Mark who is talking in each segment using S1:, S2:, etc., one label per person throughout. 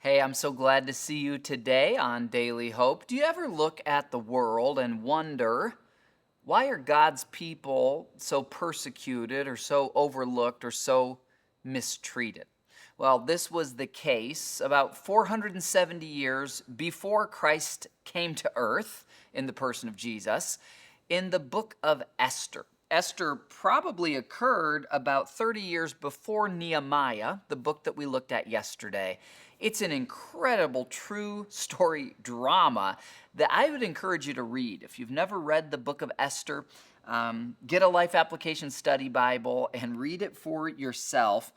S1: Hey, I'm so glad to see you today on Daily Hope. Do you ever look at the world and wonder, why are God's people so persecuted or so overlooked or so mistreated? Well, this was the case about 470 years before Christ came to earth in the person of Jesus in the Book of Esther. Esther probably occurred about 30 years before Nehemiah, the book that we looked at yesterday. It's an incredible true story drama that I would encourage you to read. If you've never read the Book of Esther, get a Life Application Study Bible and read it for yourself.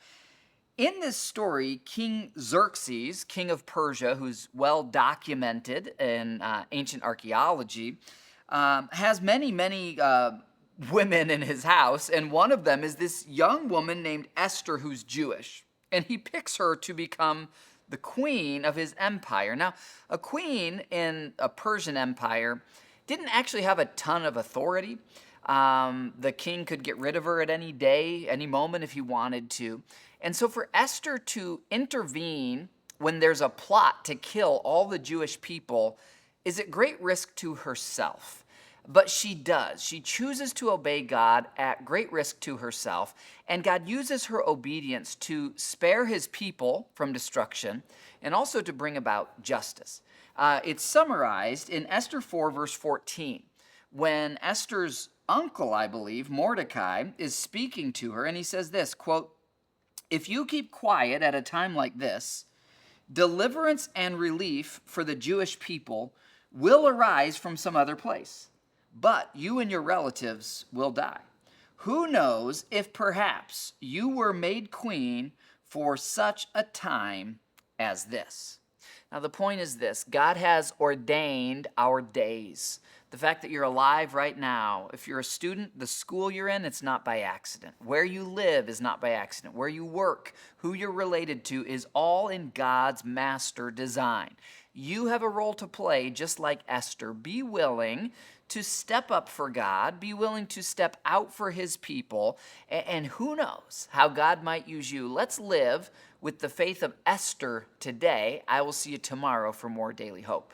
S1: In this story, King Xerxes, king of Persia, who's well documented in ancient archaeology, has many women in his house, and one of them is this young woman named Esther who's Jewish, and he picks her to become the queen of his empire. Now, a queen in a Persian empire didn't actually have a ton of authority. The king could get rid of her at any day, any moment if he wanted to. And so for Esther to intervene when there's a plot to kill all the Jewish people is at great risk to herself. But she does. She chooses to obey God at great risk to herself, and God uses her obedience to spare his people from destruction and also to bring about justice. It's summarized in Esther 4, verse 14, when Esther's uncle, I believe, Mordecai, is speaking to her, and he says this, quote, "If you keep quiet at a time like this, deliverance and relief for the Jewish people will arise from some other place. But you and your relatives will die. Who knows if perhaps you were made queen for such a time as this?" Now, the point is this: God has ordained our days. The fact that you're alive right now, if you're a student, the school you're in, it's not by accident. Where you live is not by accident. Where you work, who you're related to, is all in God's master design. You have a role to play, just like Esther. Be willing to step up for God, be willing to step out for his people, and who knows how God might use you. Let's live with the faith of Esther today. I will see you tomorrow for more Daily Hope.